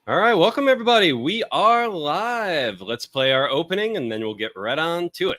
All right, welcome everybody. We are live. Let's play our opening and then we'll get right on to it.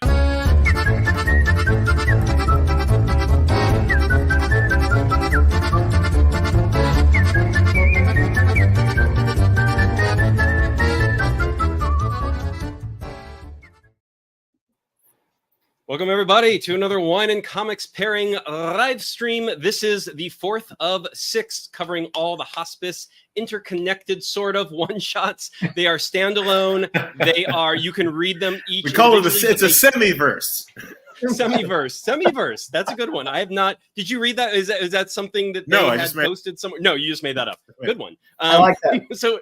Welcome everybody to another Wine and Comics pairing live stream. This is the fourth of six, covering all the Hospice interconnected sort of one-shots. They are standalone. You can read them each. We call it it's a semi-verse. Semi-verse. That's a good one. I have not. Did you read that? Is that something that they had posted somewhere? No, you just made that up. Good one. I like that. So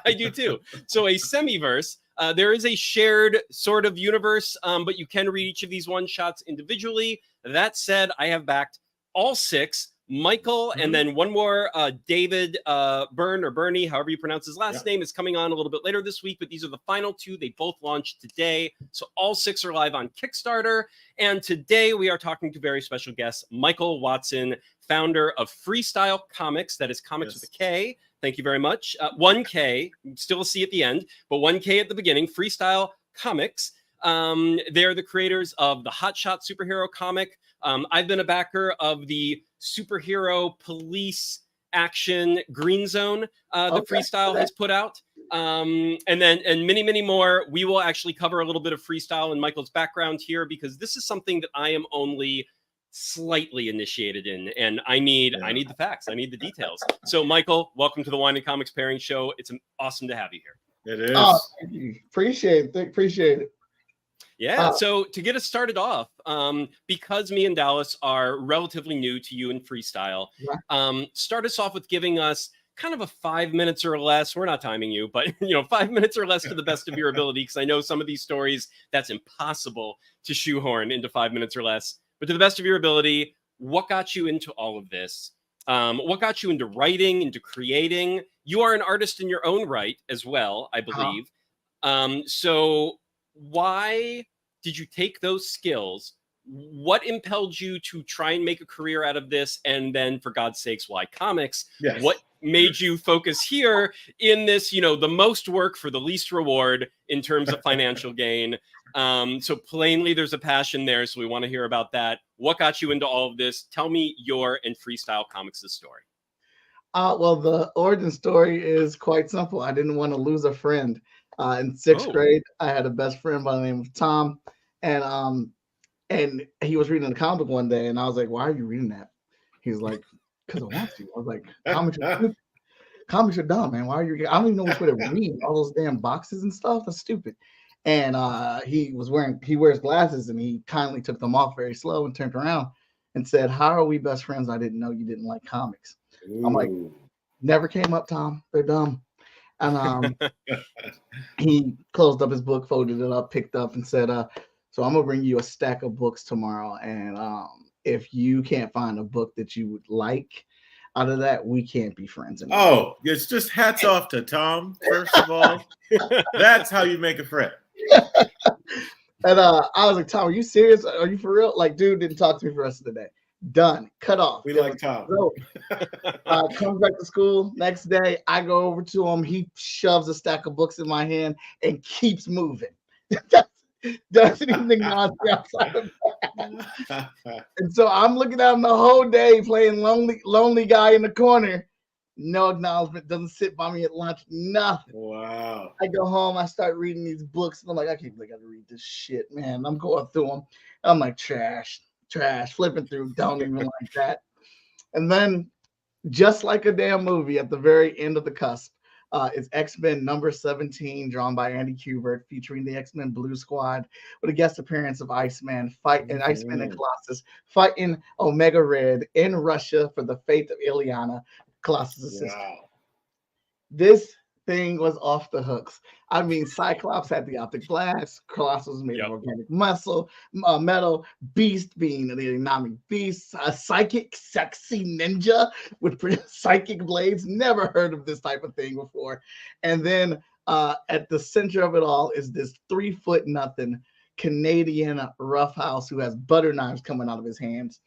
I do too. So a semi-verse. There is a shared sort of universe, but you can read each of these one-shots individually. That said, I have backed all six. Michael, and then one more, David Byrne or Bernie, however you pronounce his last name, is coming on a little bit later this week, but these are the final two. They both launched today. So all six are live on Kickstarter. And today we are talking to very special guest, Michael Watson, founder of Freestyle Komics. That is comics with a K. Thank you very much. 1K, still a C at the end, but 1K at the beginning. Freestyle Komics. They're the creators of the Hotshot superhero comic. I've been a backer of the superhero police action Green Zone that Freestyle has put out. And many more. We will actually cover a little bit of Freestyle and Michael's background here because this is something that I am only slightly initiated in, and I need the facts. I need the details. So Michael, welcome to the Wine and Comics Pairing Show. It's awesome to have you here. It is. Thank you. Appreciate it. Yeah, so to get us started off, because me and Dallas are relatively new to you in Freestyle, start us off with giving us kind of a 5 minutes or less. We're not timing you, but 5 minutes or less to the best of your ability, because I know some of these stories that's impossible to shoehorn into 5 minutes or less. But to the best of your ability, what got you into all of this? What got you into writing, into creating? You are an artist in your own right as well, I believe. So why did you take those skills? What impelled you to try and make a career out of this? And then, for God's sakes, why comics? Yes. What made you focus here in this, the most work for the least reward in terms of financial gain? So plainly there's a passion there. So we want to hear about that. What got you into all of this? Tell me your and Freestyle Comics' story. Well, the origin story is quite simple. I didn't want to lose a friend. In sixth grade, I had a best friend by the name of Tom, and he was reading a comic book one day, and I was like, "Why are you reading that?" He was like, "Because I want to." I was like, "Comics are dumb, man. Why are you? I don't even know which way to read all those damn boxes and stuff. That's stupid." And he wears glasses, and he kindly took them off very slow and turned around and said, "How are we best friends? I didn't know you didn't like comics." Ooh. I'm like, "Never came up, Tom. They're dumb." And he closed up his book, folded it up, picked up, and said, "So I'm gonna bring you a stack of books tomorrow, and if you can't find a book that you would like out of that, we can't be friends anymore." Oh, it's just hats off to Tom, first of all. That's how you make a friend. And I was like, "Tom, are you serious? Are you for real?" Like, dude didn't talk to me for the rest of the day. Done. Cut off. We like Tom. So, comes back to school. Next day, I go over to him. He shoves a stack of books in my hand and keeps moving. Doesn't even acknowledge me outside of that. And so I'm looking at him the whole day playing lonely guy in the corner. No acknowledgement. Doesn't sit by me at lunch. Nothing. Wow. I go home. I start reading these books. And I'm like, I can't believe I got to read this shit, man. I'm going through them. I'm like, trash, flipping through. Don't even like that. And then, just like a damn movie, at the very end of the cusp, is X-Men number 17, drawn by Andy Kubert, featuring the X-Men Blue Squad, with a guest appearance of Iceman Iceman and Colossus fighting Omega Red in Russia for the fate of Illyana, Colossus' sister. This thing was off the hooks. I mean, Cyclops had the optic glass, Colossus was made of organic metal, Beast being the economic beast, a psychic sexy ninja with psychic blades. Never heard of this type of thing before. And then at the center of it all is this 3-foot-nothing Canadian roughhouse who has butter knives coming out of his hands.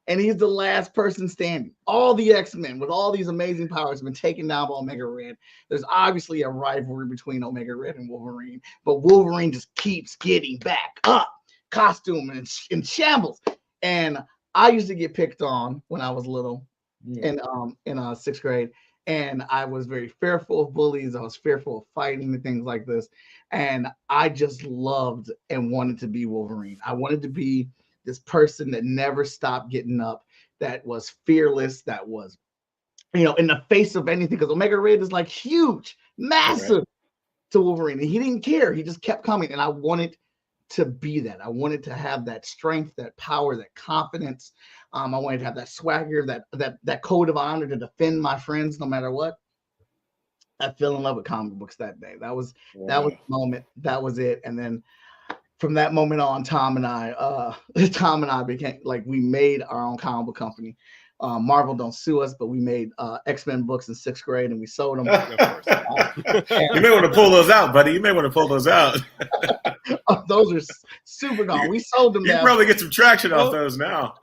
and he's the last person standing. All the X-Men with all these amazing powers have been taken down by Omega Red. There's obviously a rivalry between Omega Red and Wolverine, but Wolverine just keeps getting back up, costume and in shambles. And I used to get picked on when I was little in 6th grade, and I was very fearful of bullies. I was fearful of fighting and things like this, and I just loved and wanted to be Wolverine. I wanted to be this person that never stopped getting up, that was fearless, that was, in the face of anything, because Omega Red is like huge, massive to Wolverine, and he didn't care. He just kept coming, and I wanted to be that. I wanted to have that strength, that power, that confidence. I wanted to have that swagger, that code of honor to defend my friends no matter what. I fell in love with comic books that day. That was the moment. That was it. And then from that moment on, Tom and I became like, we made our own comic book company. Marvel don't sue us, but we made X-Men books in 6th grade, and we sold them. Of course. You may want to pull those out, buddy. You may want to pull those out. Oh, those are super gone. We sold them. You can probably get some traction off those now.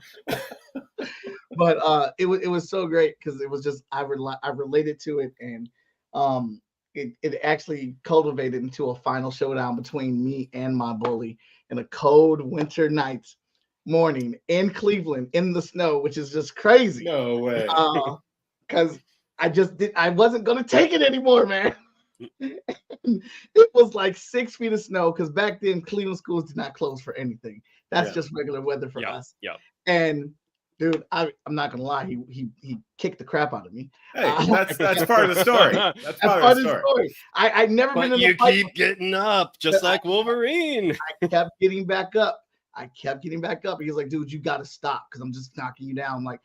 But it was so great because it was just I related to it, and it actually cultivated into a final showdown between me and my bully in a cold winter night morning in Cleveland in the snow, which is just crazy. No way. Because I wasn't gonna take it anymore, man. It was like 6 feet of snow, because back then Cleveland schools did not close for anything. That's just regular weather for us. Yeah. And dude, I'm not gonna lie, he kicked the crap out of me. Hey, that's part of the story. That's part of the story. I never been in you keep getting up, just like Wolverine. I kept getting back up. He's like, dude, you gotta stop, because I'm just knocking you down. I'm like,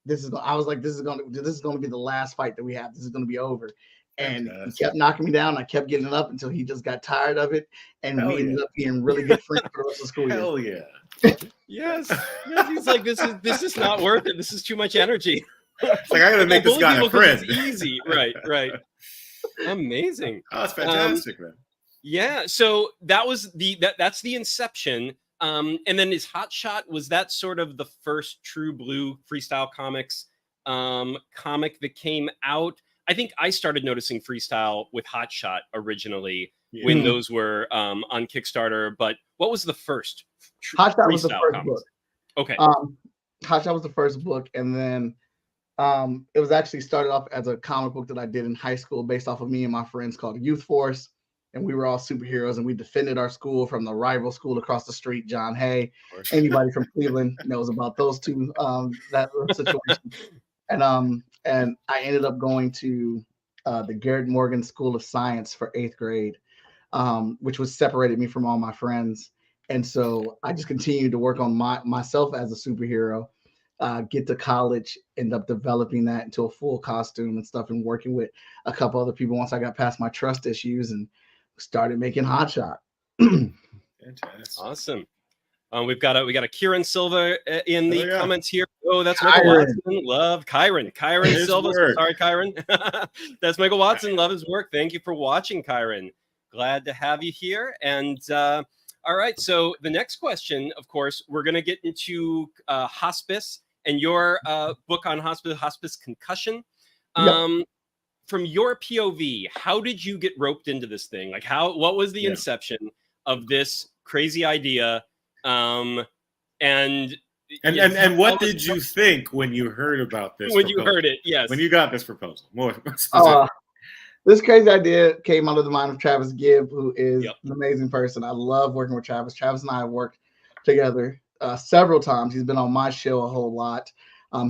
this is gonna be the last fight that we have. This is gonna be over. And he kept knocking me down. I kept getting up until he just got tired of it, and we ended up being really good friends for the rest of the school year. Hell yeah! Yes. He's like, this is not worth it. This is too much energy. It's like, I gotta make this guy a friend. It's easy, right. Amazing. Oh, that's fantastic, man. Yeah. So that was that's the inception. And then is Hot Shot, was that sort of the first true blue Freestyle Komics comic that came out? I think I started noticing freestyle with Hot Shot originally when those were on Kickstarter. But what was the first? Hot Shot was the first book. Okay. Hot Shot was the first book, and then it was actually started off as a comic book that I did in high school based off of me and my friends, called Youth Force, and we were all superheroes, and we defended our school from the rival school across the street, John Hay. Anybody from Cleveland knows about those two that situation. And I ended up going to the Garrett Morgan School of Science for 8th grade, which was separated me from all my friends. And so I just continued to work on myself as a superhero, get to college, end up developing that into a full costume and stuff, and working with a couple other people once I got past my trust issues and started making Hot Shot. Fantastic. Awesome. We got a Kieran Silva in the comments here. Oh, that's Michael Watson. Love Kyron Silva. Sorry, Kyron. That's Michael Watson. Love his work. Thank you for watching, Kyron. Glad to have you here. And all right, so the next question, of course, we're going to get into hospice and your book on hospice concussion. From your POV, how did you get roped into this thing? Like, what was the inception of this crazy idea? And what did you think when you heard about this? When you heard it, yes. When you got this proposal, more this crazy idea came out of the mind of Travis Gibb, who is an amazing person. I love working with Travis. Travis and I have worked together several times. He's been on my show a whole lot.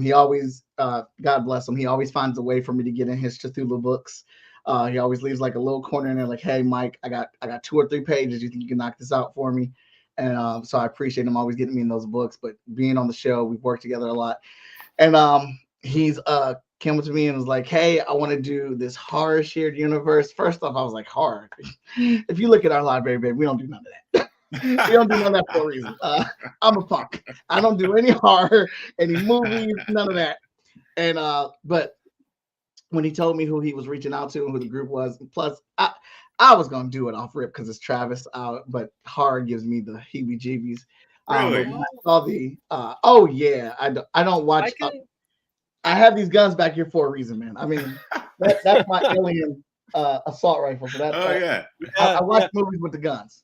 He always, God bless him, he always finds a way for me to get in his Cthulhu books. He always leaves like a little corner in there, like, hey, Mike, I got 2 or 3 pages. You think you can knock this out for me? And so I appreciate him always getting me in those books. But being on the show, we've worked together a lot. And he's came up to me and was like, hey, I want to do this horror shared universe. First off, I was like, horror? If you look at our library, baby, we don't do none of that. We don't do none of that for a reason. I'm a punk. I don't do any horror, any movies, none of that. And but when he told me who he was reaching out to and who the group was, plus I was gonna do it off rip because it's Travis. But horror gives me the heebie-jeebies. Really? But when I saw the oh yeah, I don't watch. I have these guns back here for a reason, man. I mean, that's my alien assault rifle. So that's Oh yeah. I watch movies with the guns.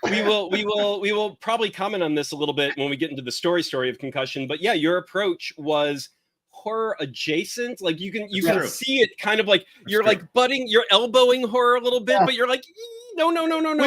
We will probably comment on this a little bit when we get into the story of Concussion. But yeah, your approach was horror adjacent. Like you can see it kind of like you're like you're elbowing horror a little bit, but you're like no.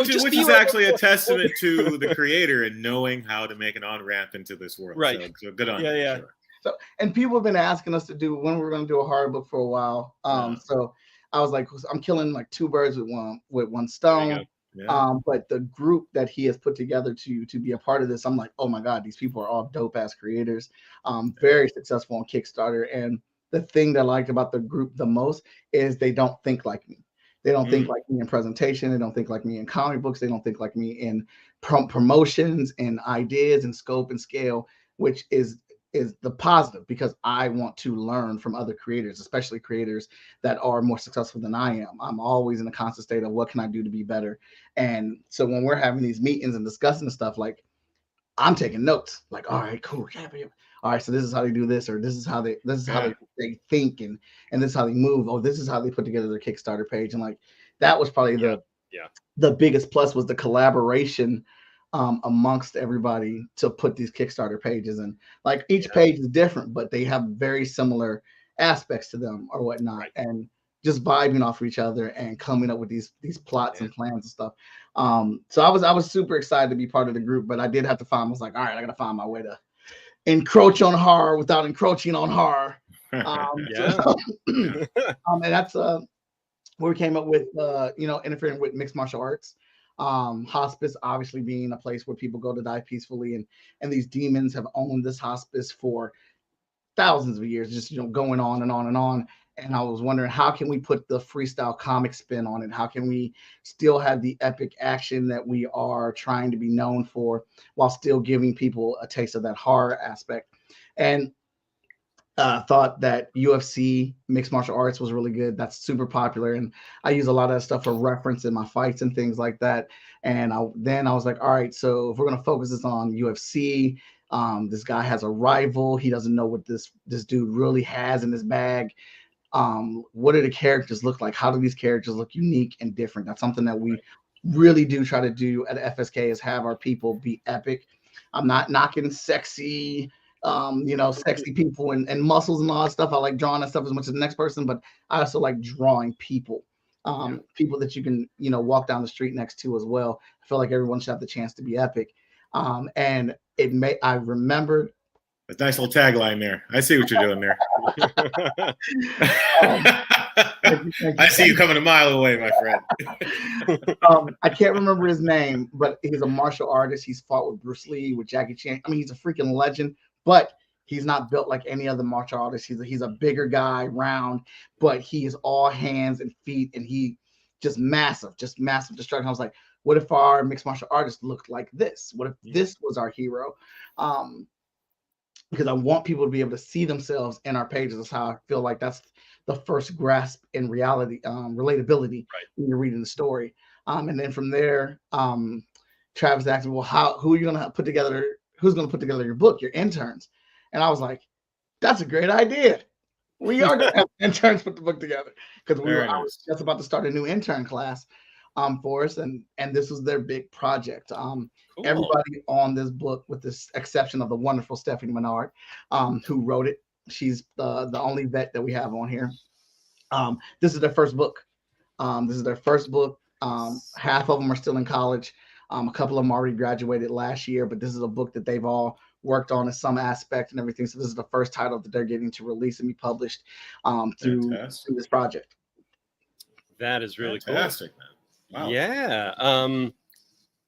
Which is actually a testament to the creator and knowing how to make an on-ramp into this world. Right. So good on you. Yeah. Sure. So, and people have been asking us to do when we're going to do a horror book for a while. So I was like, I'm killing like two birds with one stone. Yeah. But the group that he has put together to be a part of this, I'm like, oh my God, these people are all dope ass creators. Very successful on Kickstarter. And the thing that I liked about the group the most is they don't think like me. They don't think like me in presentation. They don't think like me in comic books. They don't think like me in promotions and ideas and scope and scale, which is the positive, because I want to learn from other creators, especially creators that are more successful than I am. I'm always in a constant state of what can I do to be better. And so when we're having these meetings and discussing stuff, like I'm taking notes, like, all right, cool. Yeah, all right, so this is how they do this, or this is how they they think, and this is how they move. Oh, this is how they put together their Kickstarter page. And like that was probably the biggest plus, was the collaboration amongst everybody to put these Kickstarter pages. And like each page is different, but they have very similar aspects to them or whatnot, and just vibing off of each other and coming up with these plots and plans and stuff. So I was super excited to be part of the group, but I did have to I was like, all right, I gotta find my way to encroach on horror without encroaching on horror. And that's where we came up with interfering with mixed martial arts. Hospice obviously being a place where people go to die peacefully, and these demons have owned this hospice for thousands of years, just going on and on and on. And I was wondering, how can we put the Freestyle Komics spin on it? How can we still have the epic action that we are trying to be known for, while still giving people a taste of that horror aspect? And thought that UFC mixed martial arts was really good. That's super popular, and I use a lot of that stuff for reference in my fights and things like that. And then I was like, all right, so if we're gonna focus this on UFC, this guy has a rival. He doesn't know what this dude really has in his bag. What do the characters look like? How do these characters look unique and different? That's something that we really do try to do at FSK, is have our people be epic. I'm not knocking sexy sexy people and muscles and all that stuff. I like drawing that stuff as much as the next person, but I also like drawing people, people that you can, walk down the street next to as well. I feel like everyone should have the chance to be epic. And I remembered. A nice little tagline there. I see what you're doing there. I see you coming a mile away, my friend. I can't remember his name, but he's a martial artist. He's fought with Bruce Lee, with Jackie Chan. I mean, he's a freaking legend, but he's not built like any other martial artist. He's a bigger guy, round, but he is all hands and feet, and he just massive destruction. I was like, what if our mixed martial artists looked like this? What if this was our hero? Because I want people to be able to see themselves in our pages. That's how I feel like that's the first grasp in reality, relatability when you're reading the story. And then from there, Travis asked me, well, who are you going to put together? Who's going to put together your book, your interns? And I was like, that's a great idea. We are going to have interns put the book together, because I was just about to start a new intern class for us, and this was their big project. Cool. Everybody on this book, with the exception of the wonderful Stephanie Menard, who wrote it. She's the only vet that we have on here. This is their first book. Half of them are still in college. A couple of them already graduated last year, but this is a book that they've all worked on in some aspect and everything. So this is the first title that they're getting to release and be published through this project. That is really fantastic, cool. Man. Wow. Yeah.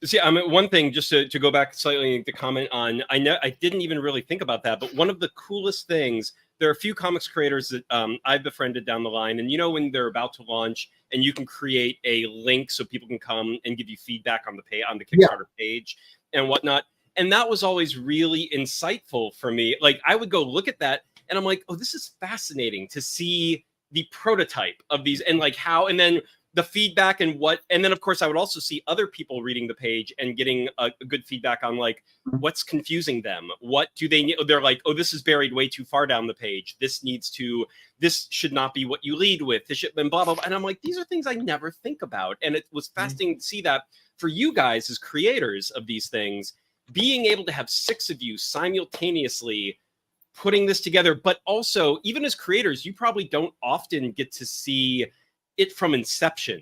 See, I mean, one thing, just to go back slightly to comment on, I didn't even really think about that, but one of the coolest things, there are a few comics creators that I've befriended down the line, and when they're about to launch, and you can create a link so people can come and give you feedback on the Kickstarter page and whatnot, and that was always really insightful for me. Like, I would go look at that, and I'm like, oh, this is fascinating to see the prototype of these, and like how, and then the feedback and then of course I would also see other people reading the page and getting a good feedback on like what's confusing them. What do they need? They're like, oh, this is buried way too far down the page. This should not be what you lead with. This should been blah, blah, blah. And I'm like, these are things I never think about. And it was fascinating to see that for you guys as creators of these things, being able to have 6 of you simultaneously putting this together, but also even as creators, you probably don't often get to see it from inception,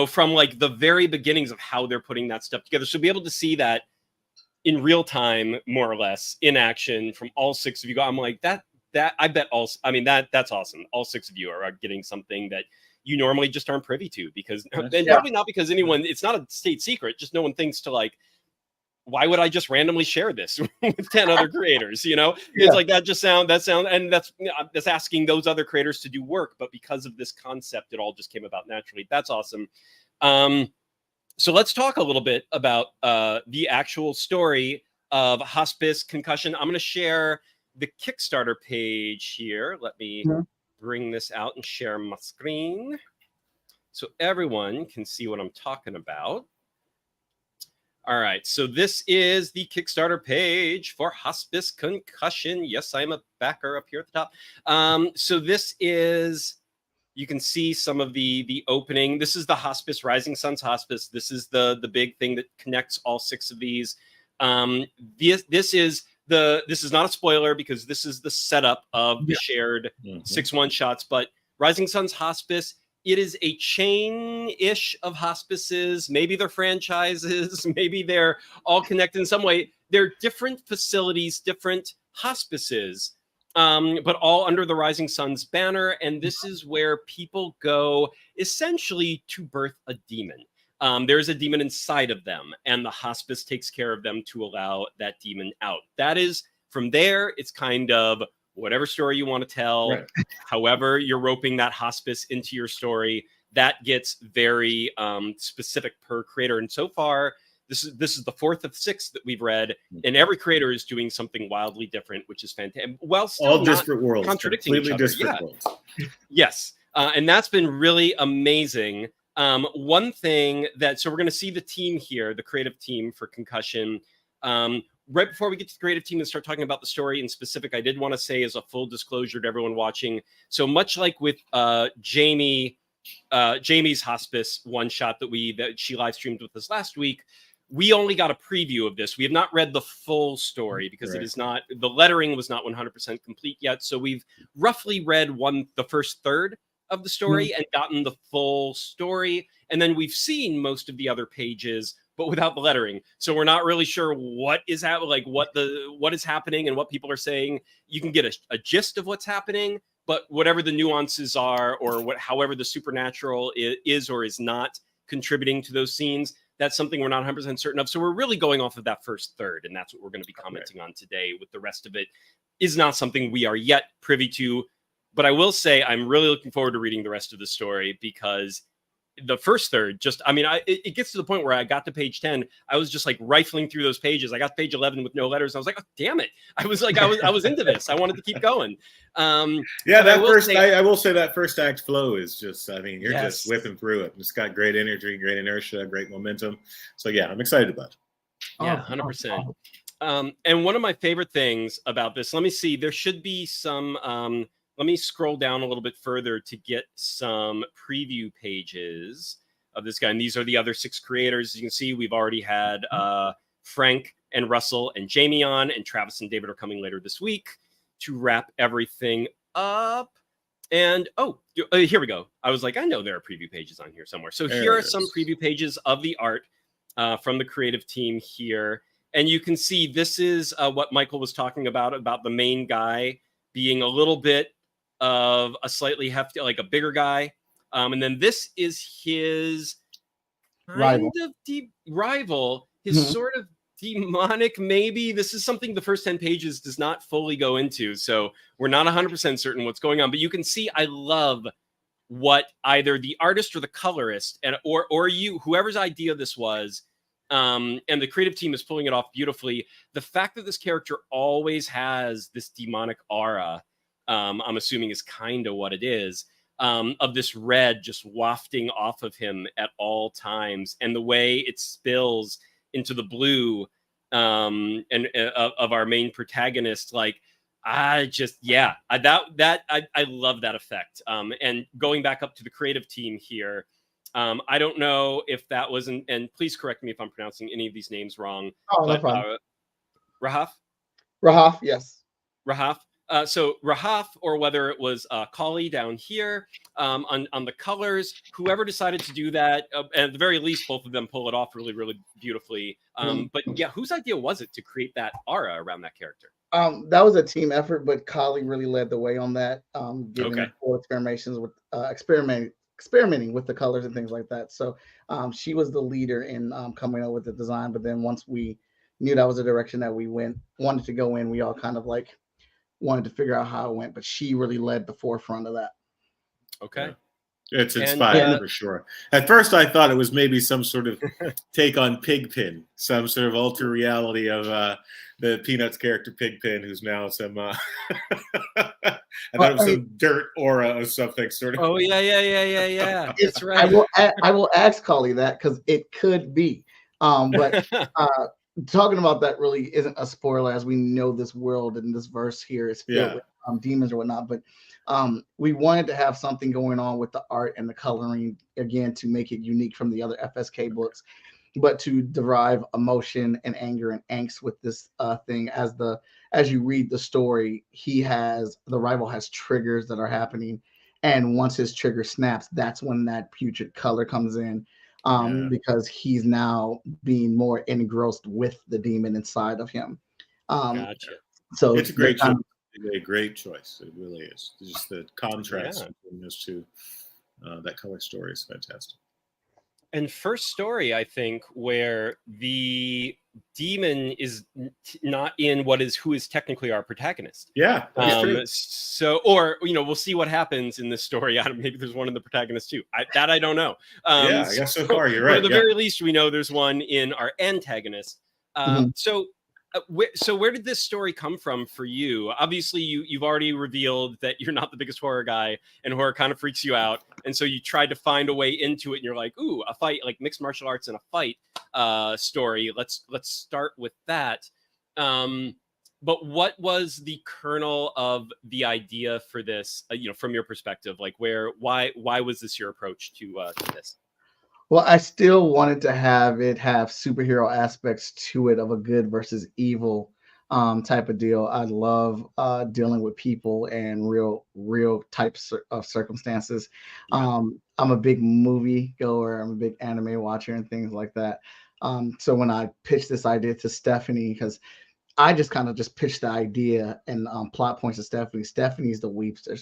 from like the very beginnings of how they're putting that stuff together. So be able to see that in real time, more or less in action from all 6 of you. I'm like that I bet that's awesome. All 6 of you are getting something that you normally just aren't privy to probably not because it's not a state secret. Just no one thinks to like, why would I just randomly share this with 10 other creators? It's like that sound, and that's asking those other creators to do work. But because of this concept, it all just came about naturally. That's awesome. So let's talk a little bit about the actual story of Hospice Concussion. I'm going to share the Kickstarter page here. Let me bring this out and share my screen so everyone can see what I'm talking about. All right, so this is the Kickstarter page for Hospice Concussion. Yes, I'm a backer up here at the top. So this is, you can see some of the opening. This is the Hospice, Rising Suns Hospice. This is the big thing that connects all 6 of these. This is not a spoiler because this is the setup of the shared 6 one-shots, but Rising Suns Hospice, it is a chain-ish of hospices. Maybe they're franchises. Maybe they're all connected in some way. They're different facilities, different hospices, but all under the Rising Suns banner. And this is where people go essentially to birth a demon. There's a demon inside of them, and the hospice takes care of them to allow that demon out. That is, from there, it's kind of whatever story you want to tell, however you're roping that hospice into your story, that gets very specific per creator. And so far, this is the 4th of 6 that we've read, and every creator is doing something wildly different, which is fantastic. Well, still all disparate worlds, contradicting each other. Disparate worlds. Yes, and that's been really amazing. One thing so we're going to see the team here, the creative team for Concussion. Right before we get to the creative team and start talking about the story in specific, I did want to say as a full disclosure to everyone watching. So much like with Jamie's Hospice one shot that she live streamed with us last week, we only got a preview of this. We have not read the full story because it is not, the lettering was not 100% complete yet. So we've roughly read the first third of the story and gotten the full story. And then we've seen most of the other pages, but without the lettering. So we're not really sure what is what is happening and what people are saying. You can get a gist of what's happening, but whatever the nuances are, or however the supernatural is or is not contributing to those scenes, that's something we're not 100% certain of. So we're really going off of that first third, and that's what we're going to be commenting on today. With the rest of it is not something we are yet privy to. But I will say I'm really looking forward to reading the rest of the story, because the first third it gets to the point where I got to page 10. I was just like rifling through those pages. I got to page 11 with no letters. I was like, oh, damn it. I was into this. I wanted to keep going. I will say that first act flow is just, you're just whipping through it. It's got great energy, great inertia, great momentum. So yeah, I'm excited about it. Yeah, 100%. And one of my favorite things about this, let me see, there should be some, let me scroll down a little bit further to get some preview pages of this guy. And these are the other 6 creators. As you can see, we've already had Frank and Russell and Jamie on, and Travis and David are coming later this week to wrap everything up. And here we go. I was like, I know there are preview pages on here somewhere. So here are some preview pages of the art from the creative team here. And you can see this is what Michael was talking about the main guy being a little bit of a slightly hefty, like a bigger guy. And then this is his rival, his sort of demonic, maybe. This is something the first 10 pages does not fully go into. So we're not 100% certain what's going on. But you can see I love what either the artist or the colorist or whoever's idea this was, and the creative team is pulling it off beautifully. The fact that this character always has this demonic aura, I'm assuming is kind of what it is. of this red just wafting off of him at all times, and the way it spills into the blue of our main protagonist. Like, I love that effect. And going back up to the creative team here, I don't know if that wasn't, and please correct me if I'm pronouncing any of these names wrong. Oh, no problem. Rahaf, yes. Rahaf. So Rahaf, or whether it was Kali down here on the colors, whoever decided to do that, at the very least, both of them pull it off really, really beautifully. But yeah, whose idea was it to create that aura around that character? That was a team effort, but Kali really led the way on that, giving full experimentations with experimenting with the colors and things like that. So she was the leader in coming up with the design. But then once we knew that was the direction that we wanted to go in, we all kind of like wanted to figure out how it went, but she really led the forefront of that. Okay. Yeah. It's inspiring for sure. At first, I thought it was maybe some sort of take on Pigpen, some sort of alter reality of the Peanuts character Pigpen, who's now some I thought it was some dirt aura or something sort of. Oh yeah. That's right. I will ask Kali that, because it could be. But talking about that really isn't a spoiler, as we know this world and this verse here is filled with demons or whatnot. But we wanted to have something going on with the art and the coloring, again, to make it unique from the other FSK books, but to derive emotion and anger and angst with this thing. As you read the story, the rival has triggers that are happening, and once his trigger snaps, that's when that putrid color comes in. Because he's now being more engrossed with the demon inside of him. Gotcha. So it's a great choice. A great choice. It really is. Just the contrast between those two. That color story is fantastic. And first story, I think, where the demon is not in who is technically our protagonist. Yeah, that's true. So, or we'll see what happens in this story. Maybe there's one in the protagonist too. I don't know. I guess so far you're right. At the very least, we know there's one in our antagonist. So where did this story come from for you? Obviously, you've already revealed that you're not the biggest horror guy, and horror kind of freaks you out. And so you tried to find a way into it, and you're like, ooh, a fight, like mixed martial arts and a fight story. Let's start with that. But what was the kernel of the idea for this, from your perspective? Like why was this your approach to this? Well, I still wanted to have superhero aspects to it, of a good versus evil type of deal. I love dealing with people and real types of circumstances. I'm a big movie goer. I'm a big anime watcher and things like that. So when I pitched this idea to Stephanie, because I just kind of pitched the idea and plot points to Stephanie. Stephanie's the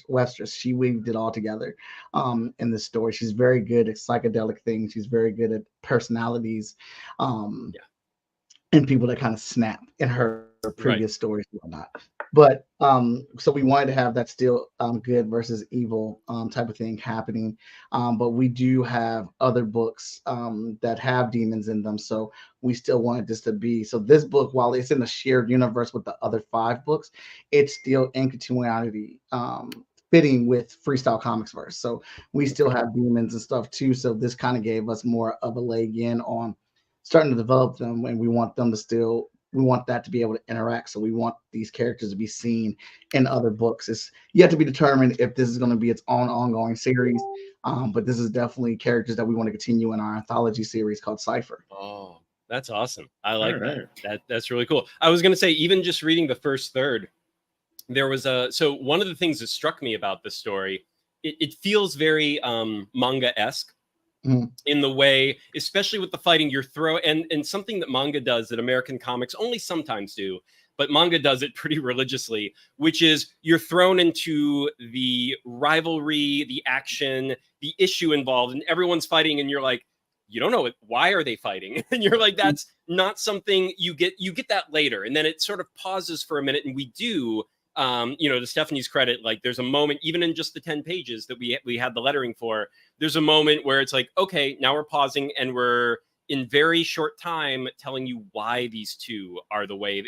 Webster's. She weaved it all together in this story. She's very good at psychedelic things. She's very good at personalities and people that kind of snap in her previous stories and whatnot. But so we wanted to have that still good versus evil type of thing happening. But we do have other books that have demons in them. So we still wanted this to be. So this book, while it's in the shared universe with the other 5 books, it's still in continuity fitting with Freestyle Komics verse. So we still have demons and stuff too. So this kind of gave us more of a leg in on starting to develop them, and we want that to be able to interact. So we want these characters to be seen in other books. It's yet to be determined if this is going to be its own ongoing series. But this is definitely characters that we want to continue in our anthology series called Cypher. Oh, that's awesome. I like that. That's really cool. I was going to say, even just reading the first third, there was so one of the things that struck me about this story, it feels very manga-esque. In the way, especially with the fighting, and something that manga does that American comics only sometimes do, but manga does it pretty religiously, which is you're thrown into the rivalry, the action, the issue involved, and everyone's fighting, and you're like, you don't know why are they fighting? And you're like, that's not something you get that later. And then it sort of pauses for a minute, and we do. To Stephanie's credit, like there's a moment, even in just the 10 pages that we had the lettering for, there's a moment where it's like, okay, now we're pausing and we're in very short time telling you why these two are the way,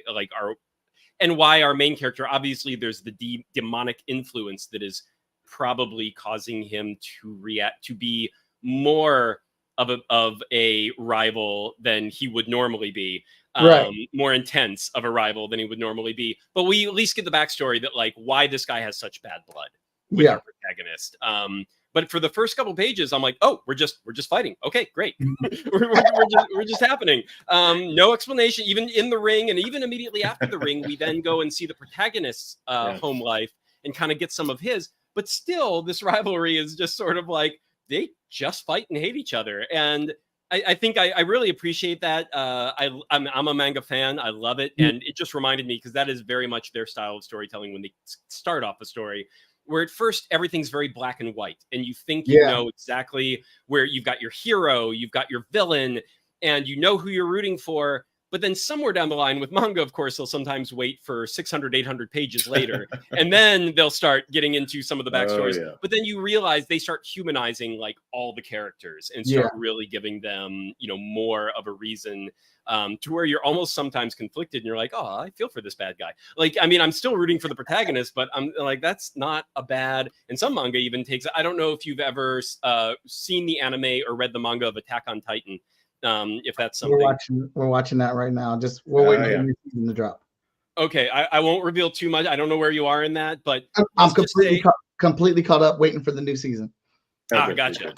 and why our main character, obviously there's the demonic influence that is probably causing him to be more of a rival than he would normally be. More intense of a rival than he would normally be. But we at least get the backstory that like why this guy has such bad blood with our protagonist. But for the first couple pages, I'm like, oh, we're just fighting. Okay, great. we're just happening. No explanation, even in the ring, and even immediately after the ring, we then go and see the protagonist's home life and kind of get some of his. But still, this rivalry is just sort of like they just fight and hate each other. And I think I really appreciate that. I'm a manga fan. I love it. And it just reminded me, because that is very much their style of storytelling when they start off a story, where at first everything's very black and white. And you think you know exactly where you've got your hero, you've got your villain, and you know who you're rooting for. But then somewhere down the line with manga, of course, they'll sometimes wait for 600, 800 pages later. And then they'll start getting into some of the backstories. Oh, yeah. But then you realize they start humanizing like all the characters and start really giving them, you know, more of a reason to where you're almost sometimes conflicted and you're like, oh, I feel for this bad guy. Like, I mean, I'm still rooting for the protagonist, but I'm like, that's not a bad, and some manga even takes, I don't know if you've ever seen the anime or read the manga of Attack on Titan. If that's something we're watching that right now. Just we're waiting for the new season to drop. Okay, I won't reveal too much. I don't know where you are in that, but I'm completely caught up, waiting for the new season. Gotcha.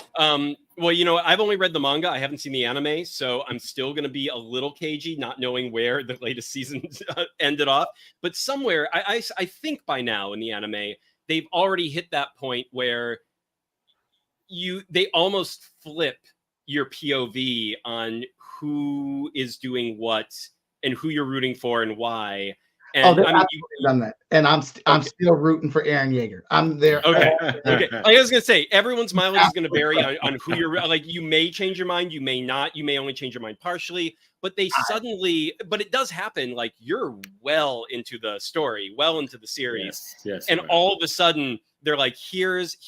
Well, you know, I've only read the manga. I haven't seen the anime, so I'm still going to be a little cagey, not knowing where the latest season ended off. But somewhere, I think by now in the anime, they've already hit that point where they almost flip your POV on who is doing what and who you're rooting for and why. And they've done that, and I'm still rooting for Eren Yeager. I'm there. Okay. I was gonna say everyone's mileage is gonna vary on who you're like. You may change your mind, you may not. You may only change your mind partially. But but it does happen. Like you're well into the story, well into the series, yes, and all of a sudden they're like, here's.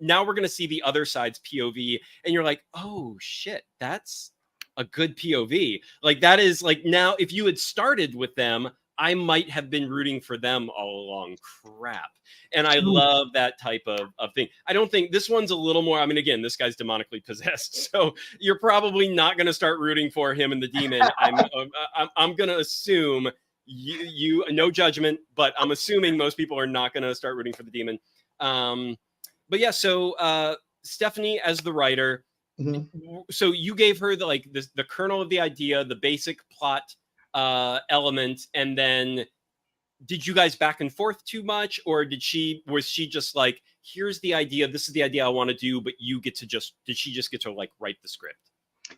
Now we're going to see the other side's POV, and you're like, oh shit, that's a good POV. Like that is like, now if you had started with them, I might have been rooting for them all along. Crap. And I love that type of thing. I don't think this one's a little more, I mean, again, this guy's demonically possessed, so you're probably not going to start rooting for him and the demon. I'm going to assume you no judgment, but I'm assuming most people are not going to start rooting for the demon. But yeah, so Stephanie as the writer, so you gave her the kernel of the idea, the basic plot element, and then did you guys back and forth too much, or was she just like, here's the idea, this is the idea I want to do, but did she just get to like write the script?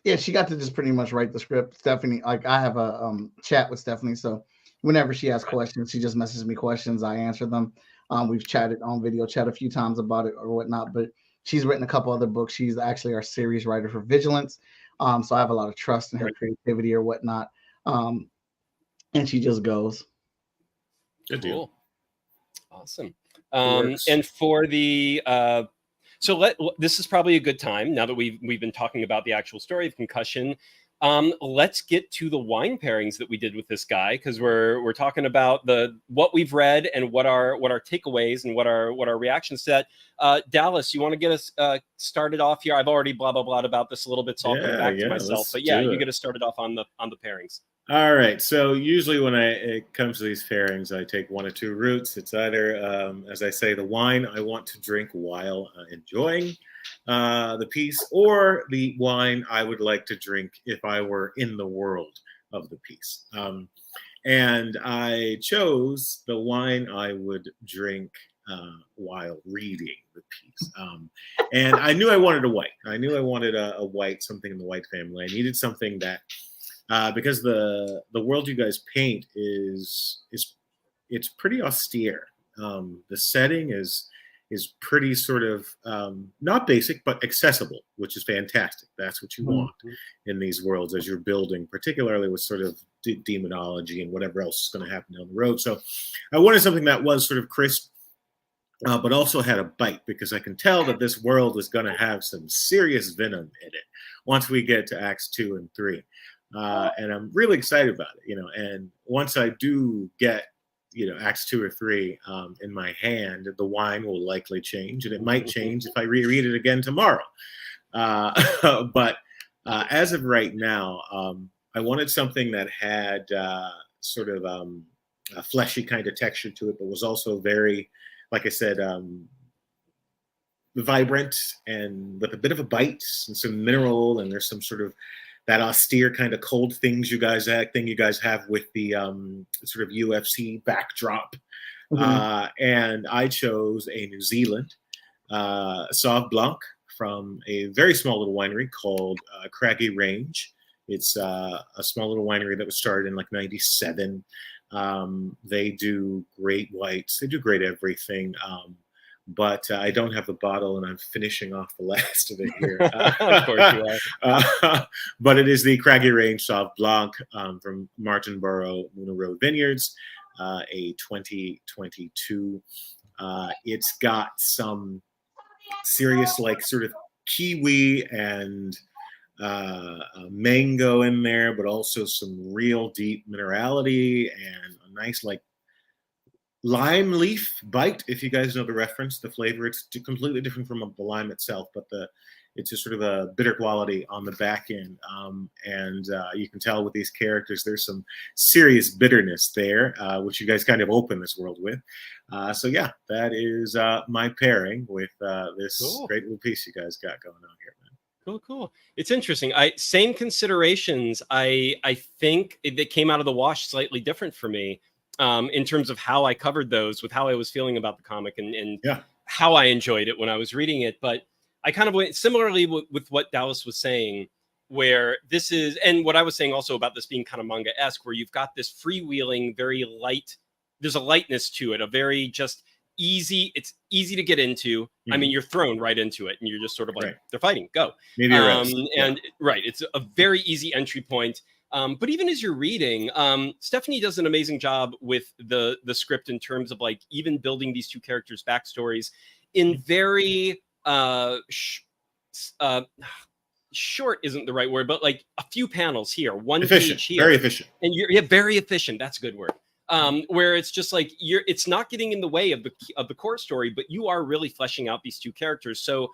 Yeah, she got to just pretty much write the script. Stephanie, like I have a chat with Stephanie, so whenever she has questions, she just messages me questions, I answer them. We've chatted on video chat a few times about it or whatnot, but she's written a couple other books. She's actually our series writer for Vigilance. So I have a lot of trust in her creativity or whatnot. And she just goes. Good deal. Cool. Awesome. And for the this is probably a good time now that we've been talking about the actual story of Concussion. Let's get to the wine pairings that we did with this guy, because we're talking about what we've read and what our takeaways and what our reactions to that. Dallas, you want to get us started off here? I've already blah blah blah about this a little bit, so I'll come back to myself. But yeah, you get us started off on the pairings. All right. So usually when it comes to these pairings, I take one or two routes. It's either, as I say, the wine I want to drink while enjoying the piece, or the wine I would like to drink if I were in the world of the piece. And I chose the wine I would drink while reading the piece. And I knew I wanted a white. I knew I wanted a white, something in the white family. I needed something that, because the world you guys paint it's pretty austere. The setting is pretty sort of not basic but accessible, which is fantastic. That's what you want in these worlds as you're building, particularly with sort of demonology and whatever else is going to happen down the road. So I wanted something that was sort of crisp, but also had a bite, because I can tell that this world is going to have some serious venom in it once we get to Acts 2 and 3. And I'm really excited about it, and once I do get, acts 2 or 3 in my hand, the wine will likely change, and it might change if I reread it again tomorrow. But as of right now, I wanted something that had sort of a fleshy kind of texture to it, but was also very, like I said, vibrant and with a bit of a bite and some mineral, and there's some sort of that austere kind of cold things you guys have with the sort of UFC backdrop. And I chose a New Zealand Sauv Blanc from a very small little winery called Craggy Range. It's a small little winery that was started in like '97. They do great whites. They do great everything. But I don't have the bottle, and I'm finishing off the last of it here. Of course you are. But it is the Craggy Range Sauv Blanc from Marlborough Road Vineyards, a 2022. It's got some serious, like, sort of kiwi and mango in there, but also some real deep minerality and a nice, like, lime leaf bite, if you guys know the reference. The flavor, it's completely different from the lime itself, but it's a sort of a bitter quality on the back end. And you can tell with these characters, there's some serious bitterness there, which you guys kind of open this world with. So yeah, that is my pairing with this great little piece you guys got going on here, man. Cool. It's interesting. Same considerations. I think that came out of the wash slightly different for me. In terms of how I covered those, with how I was feeling about the comic and how I enjoyed it when I was reading it. But I kind of went similarly with what Dallas was saying, where this is, and what I was saying also about this being kind of manga-esque, where you've got this freewheeling, very light, there's a lightness to it, a very just easy, it's easy to get into. I mean, you're thrown right into it and you're just sort of like, they're fighting, go. And it's a very easy entry point. But even as you're reading, Stephanie does an amazing job with the script in terms of like even building these two characters' backstories in very short isn't the right word, but like a few panels here, one efficient, page here, very efficient, and you're very efficient. That's a good word. Where it's just like it's not getting in the way of the core story, but you are really fleshing out these two characters. So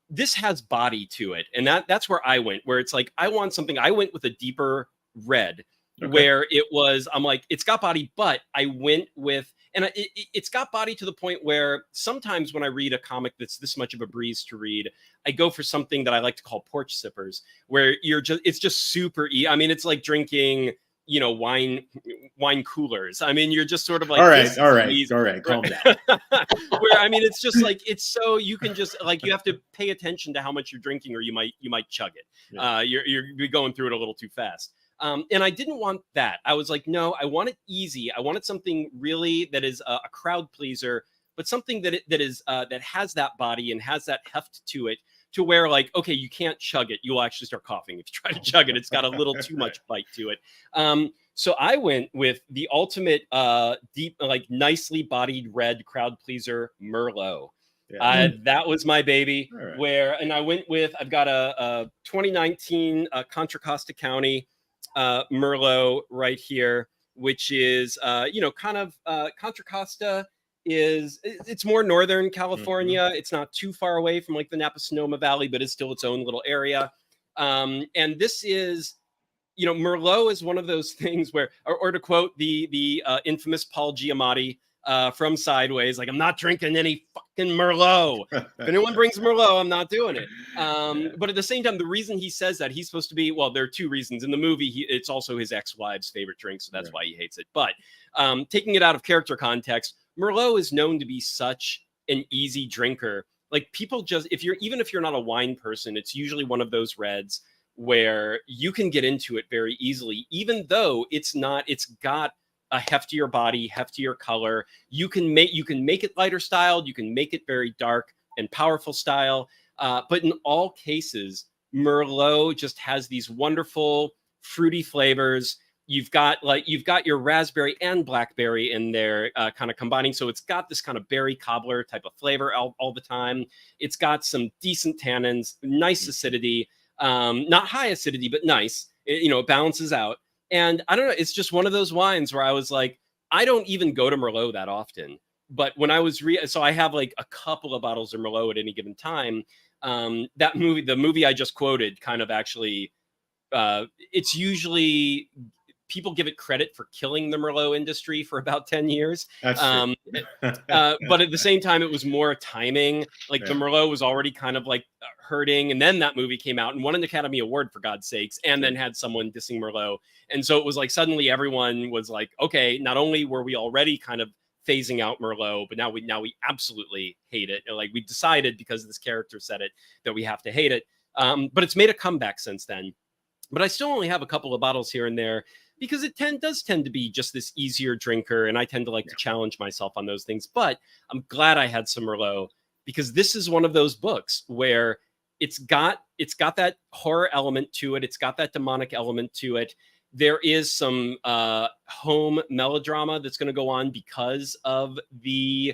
this has body to it, and that's where I went. Where it's like I want something. I went with a deeper red, where it was. I'm like, it's got body, but I went with, and it's got body to the point where sometimes when I read a comic that's this much of a breeze to read, I go for something that I like to call porch sippers, where it's just super. I mean, it's like drinking, wine coolers. I mean, you're just sort of like, all right, calm down. Where I mean, it's just like, it's so you can just like, you have to pay attention to how much you're drinking, or you might chug it. You're going through it a little too fast. And I didn't want that. I was like, no, I want it easy. I wanted something really that is a crowd pleaser, but something that has that body and has that heft to it, to where like, okay, you can't chug it. You'll actually start coughing if you try to chug it. It's got a little too much bite to it. So I went with the ultimate deep, like nicely bodied red crowd pleaser, Merlot. That was my baby. Right. And I went with, I've got a 2019 Contra Costa County Merlot right here, which is kind of Contra Costa it's more Northern California. It's not too far away from like the Napa Sonoma Valley, but it's still its own little area. And this is, Merlot is one of those things where, or to quote the infamous Paul Giamatti from Sideways, like, I'm not drinking any fucking Merlot. If anyone brings Merlot, I'm not doing it. But at the same time, the reason he says that, he's supposed to be, well, there are two reasons. In the movie, it's also his ex-wife's favorite drink, so that's why he hates it. But taking it out of character context, Merlot is known to be such an easy drinker. Like, people just, even if you're not a wine person, it's usually one of those reds where you can get into it very easily, even though it's got a heftier body, heftier color. You can make it lighter styled, you can make it very dark and powerful style. But in all cases, Merlot just has these wonderful fruity flavors. You've got your raspberry and blackberry in there, kind of combining. So it's got this kind of berry cobbler type of flavor all the time. It's got some decent tannins, nice acidity, not high acidity, but nice. It balances out. And I don't know, it's just one of those wines where I was like, I don't even go to Merlot that often. But when I was so I have like a couple of bottles of Merlot at any given time. That movie, the movie I just quoted, kind of actually, it's usually people give it credit for killing the Merlot industry for about 10 years. That's true. But at the same time, it was more timing. Like the Merlot was already kind of like hurting. And then that movie came out and won an Academy Award, for God's sakes, and then had someone dissing Merlot. And so it was like suddenly everyone was like, okay, not only were we already kind of phasing out Merlot, but now we absolutely hate it. Like we decided, because this character said it, that we have to hate it. But it's made a comeback since then. But I still only have a couple of bottles here and there, because it does tend to be just this easier drinker, and I tend to like to challenge myself on those things. But I'm glad I had some Merlot, because this is one of those books where it's got that horror element to it. It's got that demonic element to it. There is some home melodrama that's going to go on because of the,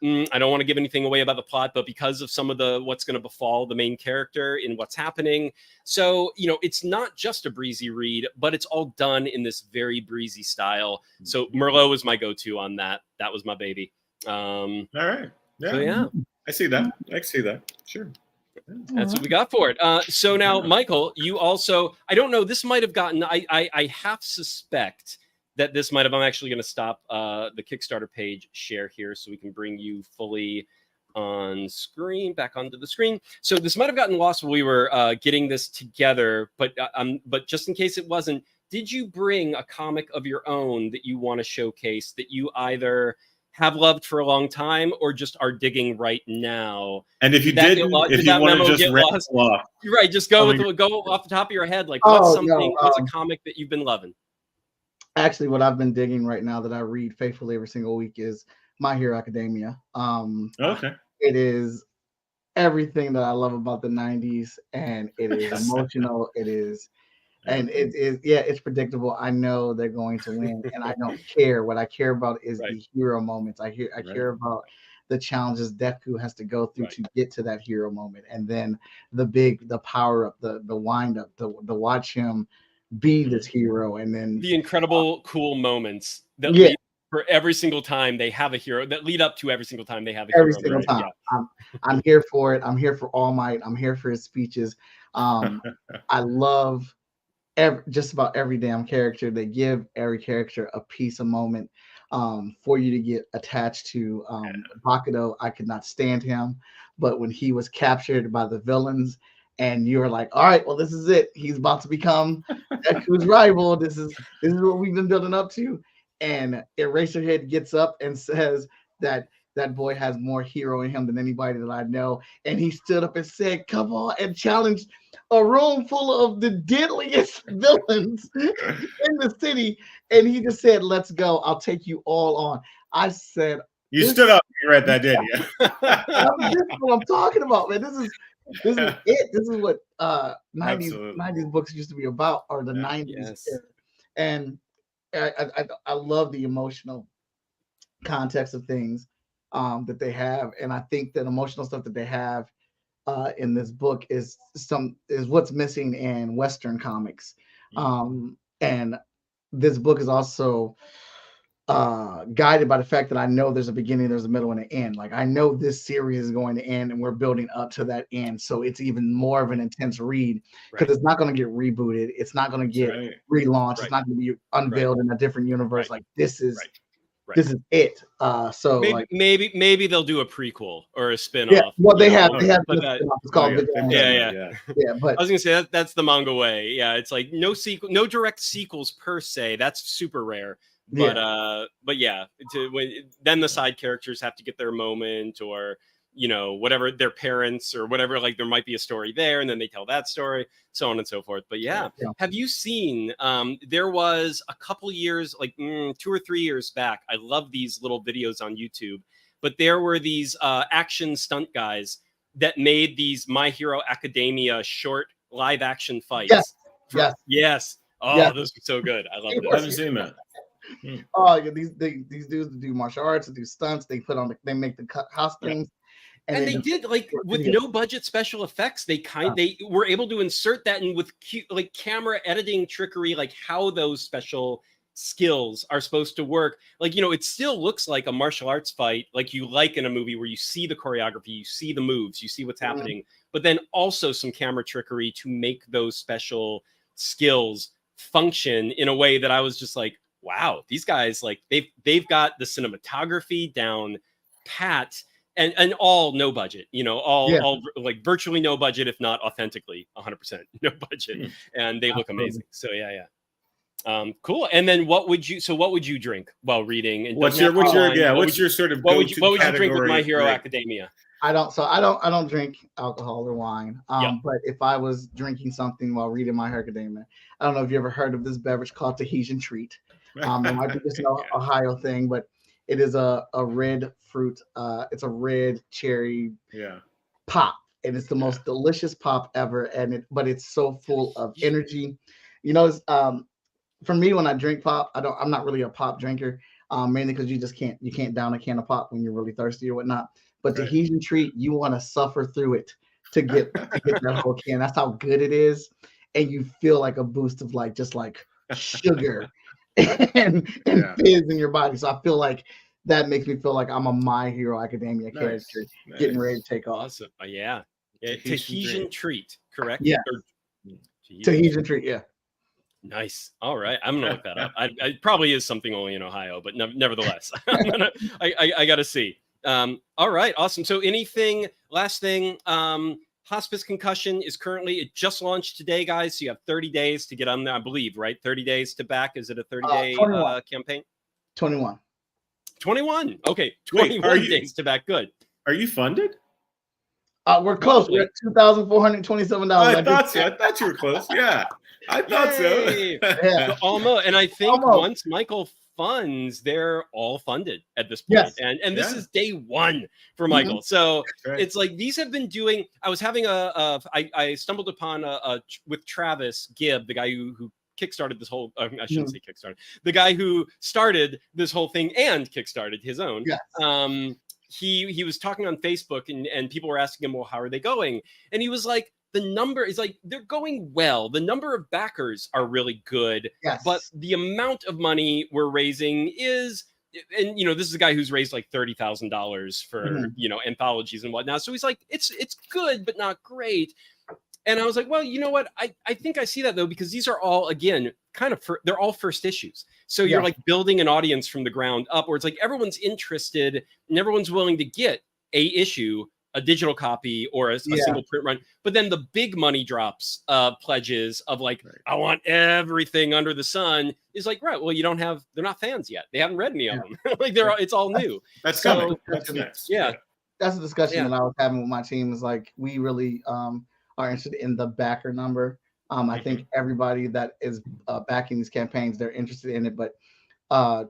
I don't want to give anything away about the plot, but because of some of what's going to befall the main character in what's happening. So, it's not just a breezy read, but it's all done in this very breezy style. So Merlot was my go-to on that. That was my baby. All right. Yeah. So, yeah. I see that. I see that. Sure. That's what we got for it. So now, Michael, you also, I don't know, this might have gotten, I half suspect that this might have, I'm actually going to stop the Kickstarter page share here so we can bring you fully on screen, back onto the screen. So this might have gotten lost while we were getting this together, but just in case it wasn't, did you bring a comic of your own that you want to showcase that you either have loved for a long time or just are digging right now? And if you didn't, if you want to just rattle off, right, just go off the top of your head. Like, what's what's a comic that you've been loving? Actually, what I've been digging right now that I read faithfully every single week is My Hero Academia. Okay. It is everything that I love about the 90s, and it is emotional. It is, and it is, it's predictable. I know they're going to win, and I don't care. What I care about is the hero moments. I care about the challenges Deku has to go through to get to that hero moment, and then the power up, the wind up, the watch him be this hero, and then the incredible cool moments that lead for every single time they have a hero, that lead up to every single time they have a every hero. Single time. Yeah. I'm here for it. I'm here for All Might. I'm here for his speeches. I love just about every damn character. They give every character a piece, a moment for you to get attached to. Bakudo, I could not stand him, but when he was captured by the villains, and you're like, all right, well, this is it. He's about to become Deku's rival. This is what we've been building up to. And Eraserhead gets up and says that boy has more hero in him than anybody that I know. And he stood up and said, come on, and challenged a room full of the deadliest villains in the city. And he just said, let's go. I'll take you all on. I said, you stood up and you read that, didn't you? This is what I'm talking about, man. This is it. This is what 90s books used to be about, or the 90s. Yes. And I love the emotional context of things that they have, and I think that emotional stuff that they have in this book is what's missing in Western comics. And this book is also guided by the fact that I know there's a beginning, there's a middle, and an end. Like, I know this series is going to end, and we're building up to that end. So it's even more of an intense read, because it's not going to get rebooted. It's not going to get relaunched. It's not going to be unveiled in a different universe. Like, this is this is it. So maybe they'll do a prequel or a spin-off. Yeah, well, they have. It's called but I was gonna say that's the manga way. Yeah, it's like no direct sequels per se. That's super rare. But then the side characters have to get their moment, or whatever, their parents or whatever. Like, there might be a story there, and then they tell that story, so on and so forth. But have you seen? There was a couple years, like 2 or 3 years back. I love these little videos on YouTube, but there were these action stunt guys that made these My Hero Academia short live action fights. Yes. Oh, those were so good. I love it. I haven't seen that. Oh, yeah, these dudes do martial arts, they do stunts, they make the costumes, and they did like with no budget special effects. They were able to insert that in with cute, like, camera editing trickery, like how those special skills are supposed to work. Like, it still looks like a martial arts fight, like you like in a movie where you see the choreography, you see the moves, you see what's happening, but then also some camera trickery to make those special skills function in a way that I was just like, wow, these guys, like they've got the cinematography down pat, and all no budget, all like virtually no budget, if not authentically 100% no budget, and they look amazing. So yeah. Cool. And then what would you drink while reading? And what's your sort of what would you drink with My Hero Academia? I don't drink alcohol or wine. But if I was drinking something while reading My Hero Academia, I don't know if you ever heard of this beverage called Tajitian Treat. It might be just an Ohio thing, but it is a red fruit. It's a red cherry pop, and it's the most delicious pop ever. But it's so full of energy. For me, when I drink pop, I'm not really a pop drinker, mainly because you can't down a can of pop when you're really thirsty or whatnot. But Tahitian Treat, you want to suffer through it to get that whole can. That's how good it is, and you feel like a boost of just sugar and fizz in your body. So I feel like that makes me feel like I'm a My Hero Academia character getting ready to take off. Awesome. Yeah. Tahitian Treat, correct? Yeah. Tahitian Treat, yeah. Nice. All right, I'm gonna look that up. It probably is something only in Ohio, but nevertheless, I gotta see. All right, awesome. So last thing, Hospice Concussion is it just launched today, guys. So you have 30 days to get on there, I believe, right? 30 days to back. Is it a 30-day campaign? 21. 21. Okay, 21 days to back. Good. Are you funded? We're close. We're at $2,427. I thought so. I thought you were close. Yeah. I thought so. Yeah. Almost. And I think once Michael funds, they're all funded at this point. Yes. And this is day one for Michael. So it's like these have been doing. I was having I stumbled upon with Travis Gibb, the guy who kickstarted this whole. I shouldn't say kickstarted. The guy who started this whole thing and kickstarted his own. Yes. He was talking on Facebook and people were asking him, well, how are they going? And he was like, the number is they're going well. The number of backers are really good, but the amount of money we're raising is, and this is a guy who's raised like $30,000 for anthologies and whatnot. So he's like, it's good, but not great. And I was like, well, you know what? I think I see that though, because these are all, again, they're all first issues. So you're like building an audience from the ground up, where it's like everyone's interested and everyone's willing to get a issue, a digital copy, or a single print run. But then the big money drops pledges of I want everything under the sun is like, right, well, they're not fans yet. They haven't read any of them. It's all new. That's coming. That's next. Yeah. That's a discussion that I was having with my team, is like, we really are interested in the backer number. I think everybody that is backing these campaigns, they're interested in it. But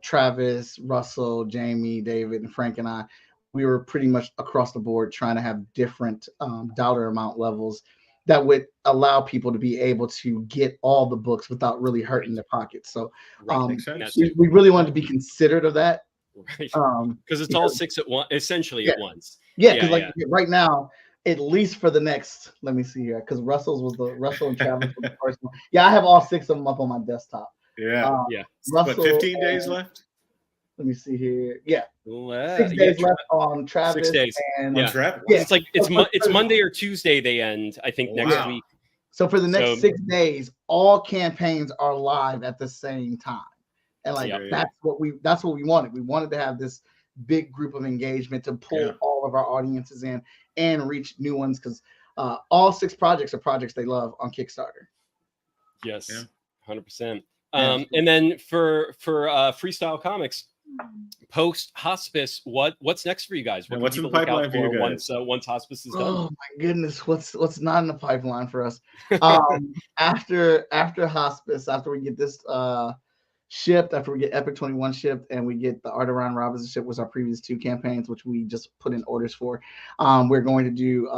Travis, Russell, Jamie, David, and Frank and I, we were pretty much across the board trying to have different dollar amount levels that would allow people to be able to get all the books without really hurting their pockets. So we really wanted to be considerate of that. Right. Because it's all six at once, essentially at once. Yeah, because right now, at least for the next, let me see here, because Russell and Travis was the first one. Yeah, I have all six of them up on my desktop. Yeah. Russell, 15 days left? Let me see here. Yeah. 6 days left on Travis. 6 days. And Travis. Yeah. It's Monday or Tuesday they end, I think, next week. So for the next 6 days, all campaigns are live at the same time. And that's what we wanted. We wanted to have this big group of engagement to pull all of our audiences in and reach new ones, because all 6 projects are projects they love on Kickstarter. Yes, 100%. And then for Freestyle Komics, post Hospice, what's next for you guys? What's in the pipeline for you guys? Once Hospice is done? Oh my goodness, what's not in the pipeline for us? After Hospice, after we get this shipped, after we get Epic 21 shipped, and we get the Art of Ryan Robinson shipped, was our previous 2 campaigns, which we just put in orders for. We're going to do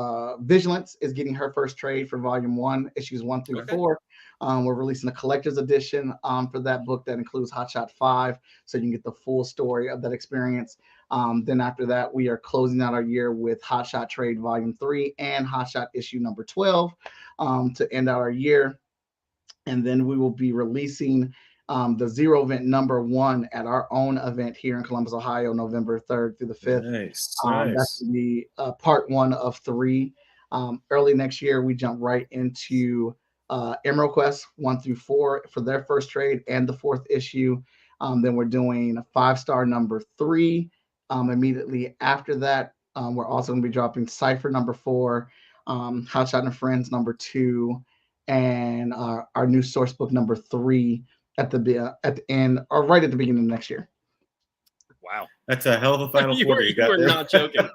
Vigilance is getting her first trade for volume 1, issues 1 through 4. We're releasing a collector's edition for that book that includes Hot Shot 5, so you can get the full story of that experience. Then after that, we are closing out our year with Hot Shot Trade volume 3 and Hot Shot issue number 12 to end out our year. And then we will be releasing the Zero event #1 at our own event here in Columbus, Ohio, November 3rd through the 5th. Nice. That's the part 1 of 3. Early next year, we jump right into Emerald Quest 1 through 4 for their first trade and the 4th issue. Then we're doing a 5-star #3. Immediately after that, we're also going to be dropping Cypher #4, Hotshot and Friends #2, and our new source book #3 at the end, or right at the beginning of next year. Wow. That's a hell of a final quarter. You are not joking.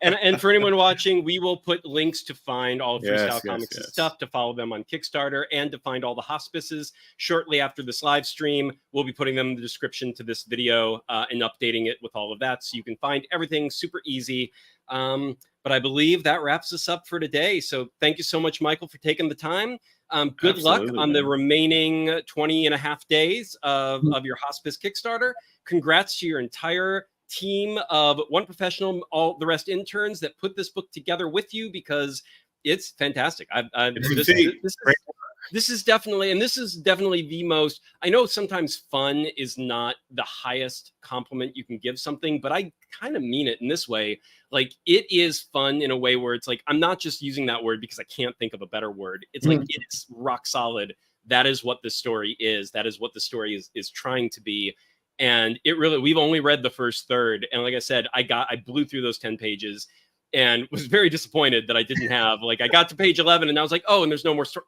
And for anyone watching, we will put links to find all of Freestyle Komics' stuff, to follow them on Kickstarter, and to find all the hospices shortly after this live stream. We'll be putting them in the description to this video and updating it with all of that, so you can find everything super easy. But I believe that wraps us up for today. So thank you so much, Michael, for taking the time. Good luck on the remaining 20 and a half days of your Hospice Kickstarter. Congrats to your entire team of one professional, all the rest interns that put this book together with you, because it's fantastic. This is definitely the most, I know sometimes fun is not the highest compliment you can give something, but I kind of mean it in this way. Like, it is fun in a way where it's like, I'm not just using that word because I can't think of a better word. It's like, it's rock solid. That is what the story is. That is what the story is trying to be. And it really, we've only read the first third. And like I said, I blew through those 10 pages and was very disappointed that I didn't have, like, I got to page 11 and I was like, oh, and there's no more story.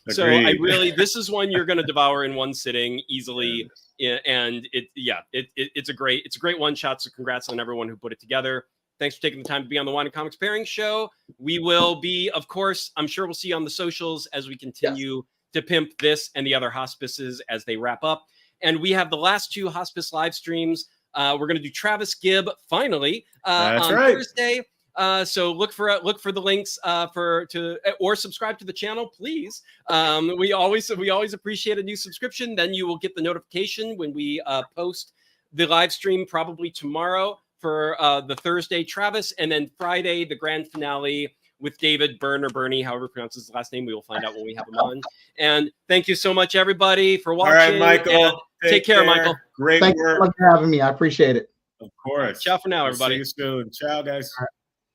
So I really, this is one you're going to devour in one sitting easily. And it's a great one shot. So congrats on everyone who put it together. Thanks for taking the time to be on the Wine and Comics Pairing Show. We will be, of course, I'm sure we'll see you on the socials as we continue to pimp this and the other hospices as they wrap up. And we have the last 2 hospice live streams. We're going to do Travis Gibb finally on Thursday. So look for the links or subscribe to the channel, please. We always appreciate a new subscription. Then you will get the notification when we post the live stream, probably tomorrow for the Thursday Travis, and then Friday the grand finale with David Byrne, or Bernie, however he pronounces his last name. We will find out when we have him on. And thank you so much, everybody, for watching. All right, Michael. Take care, Michael. Great Thank work. you so much for having me. I appreciate it. Of course. Ciao for now, everybody. See you soon. Ciao, guys.